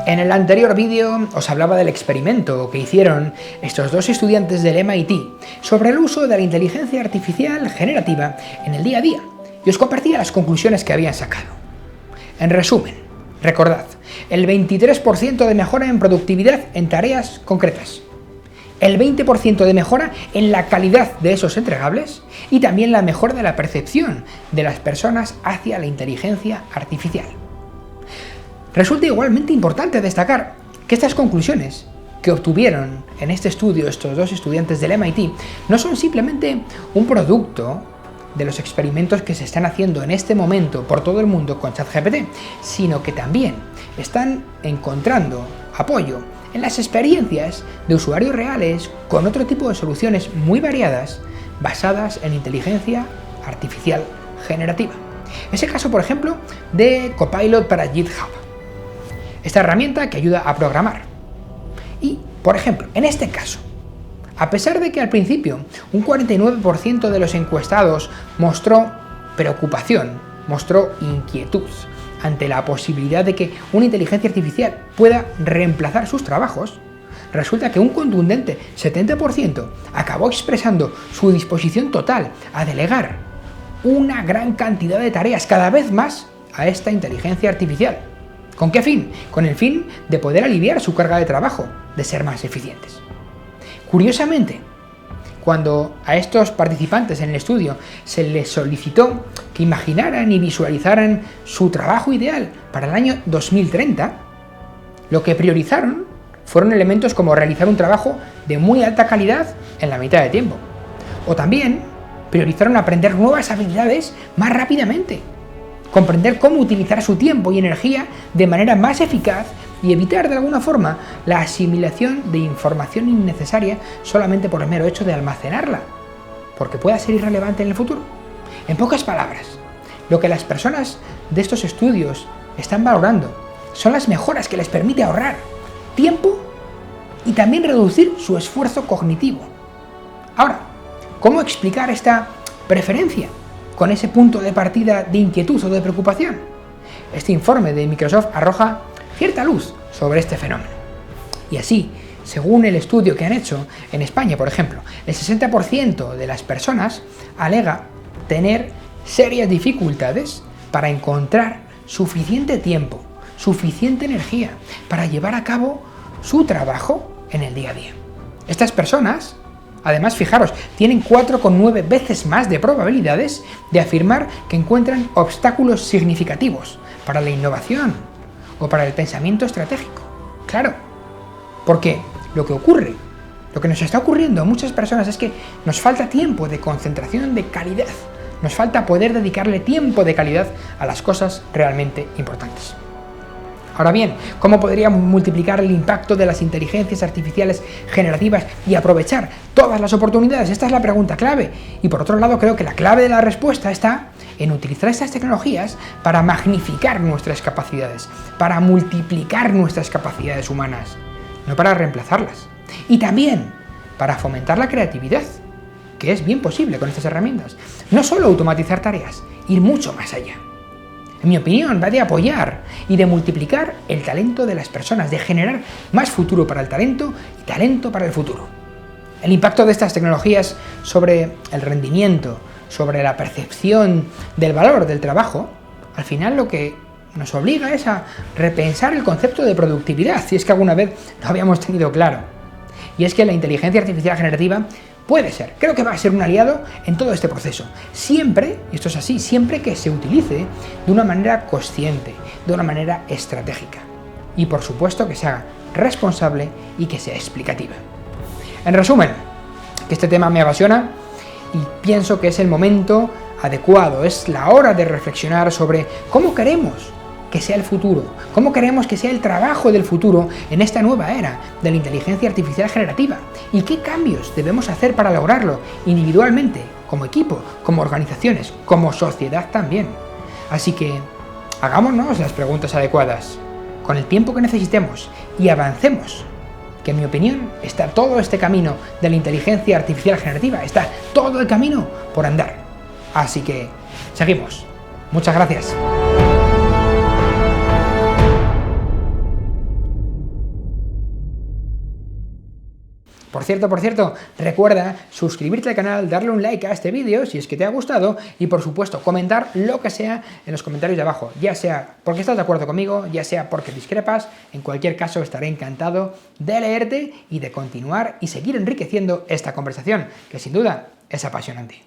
En el anterior vídeo os hablaba del experimento que hicieron estos dos estudiantes del MIT sobre el uso de la inteligencia artificial generativa en el día a día y os compartía las conclusiones que habían sacado. En resumen, recordad, el 23% de mejora en productividad en tareas concretas, el 20% de mejora en la calidad de esos entregables y también la mejora de la percepción de las personas hacia la inteligencia artificial. Resulta igualmente importante destacar que estas conclusiones que obtuvieron en este estudio estos dos estudiantes del MIT no son simplemente un producto de los experimentos que se están haciendo en este momento por todo el mundo con ChatGPT, sino que también están encontrando apoyo en las experiencias de usuarios reales con otro tipo de soluciones muy variadas basadas en inteligencia artificial generativa. Es el caso, por ejemplo, de Copilot para GitHub, esta herramienta que ayuda a programar. Y, por ejemplo, en este caso, a pesar de que al principio un 49% de los encuestados mostró preocupación, mostró inquietud ante la posibilidad de que una inteligencia artificial pueda reemplazar sus trabajos, resulta que un contundente 70% acabó expresando su disposición total a delegar una gran cantidad de tareas cada vez más a esta inteligencia artificial. ¿Con qué fin? Con el fin de poder aliviar su carga de trabajo, de ser más eficientes. Curiosamente, cuando a estos participantes en el estudio se les solicitó que imaginaran y visualizaran su trabajo ideal para el año 2030, lo que priorizaron fueron elementos como realizar un trabajo de muy alta calidad en la mitad de tiempo. O también priorizaron aprender nuevas habilidades más rápidamente, comprender cómo utilizar su tiempo y energía de manera más eficaz y evitar de alguna forma la asimilación de información innecesaria solamente por el mero hecho de almacenarla, porque pueda ser irrelevante en el futuro. En pocas palabras, lo que las personas de estos estudios están valorando son las mejoras que les permite ahorrar tiempo y también reducir su esfuerzo cognitivo. Ahora, ¿cómo explicar esta preferencia con ese punto de partida de inquietud o de preocupación? Este informe de Microsoft arroja cierta luz sobre este fenómeno. Y así, según el estudio que han hecho en España, por ejemplo, el 60% de las personas alega tener serias dificultades para encontrar suficiente tiempo, suficiente energía para llevar a cabo su trabajo en el día a día. Estas personas, además, fijaros, tienen 4,9 veces más de probabilidades de afirmar que encuentran obstáculos significativos para la innovación o para el pensamiento estratégico. Claro, porque lo que nos está ocurriendo a muchas personas es que nos falta tiempo de concentración de calidad, nos falta poder dedicarle tiempo de calidad a las cosas realmente importantes. Ahora bien, ¿cómo podríamos multiplicar el impacto de las inteligencias artificiales generativas y aprovechar todas las oportunidades? Esta es la pregunta clave. Y por otro lado, creo que la clave de la respuesta está en utilizar estas tecnologías para magnificar nuestras capacidades, para multiplicar nuestras capacidades humanas, no para reemplazarlas. Y también para fomentar la creatividad, que es bien posible con estas herramientas. No solo automatizar tareas, ir mucho más allá. En mi opinión, va de apoyar y de multiplicar el talento de las personas, de generar más futuro para el talento y talento para el futuro. El impacto de estas tecnologías sobre el rendimiento, sobre la percepción del valor del trabajo, al final lo que nos obliga es a repensar el concepto de productividad, si es que alguna vez lo habíamos tenido claro. Y es que la inteligencia artificial generativa puede ser, creo que va a ser un aliado en todo este proceso. Siempre, y esto es así, siempre que se utilice de una manera consciente, de una manera estratégica. Y por supuesto que sea responsable y que sea explicativa. En resumen, que este tema me apasiona y pienso que es el momento adecuado, es la hora de reflexionar sobre cómo queremos que sea el futuro, cómo queremos que sea el trabajo del futuro en esta nueva era de la inteligencia artificial generativa y qué cambios debemos hacer para lograrlo individualmente, como equipo, como organizaciones, como sociedad también. Así que hagámonos las preguntas adecuadas, con el tiempo que necesitemos y avancemos, que en mi opinión está todo este camino de la inteligencia artificial generativa, está todo el camino por andar. Así que seguimos. Muchas gracias. Por cierto, recuerda suscribirte al canal, darle un like a este vídeo si es que te ha gustado y por supuesto comentar lo que sea en los comentarios de abajo, ya sea porque estás de acuerdo conmigo, ya sea porque discrepas. En cualquier caso estaré encantado de leerte y de continuar y seguir enriqueciendo esta conversación, que sin duda es apasionante.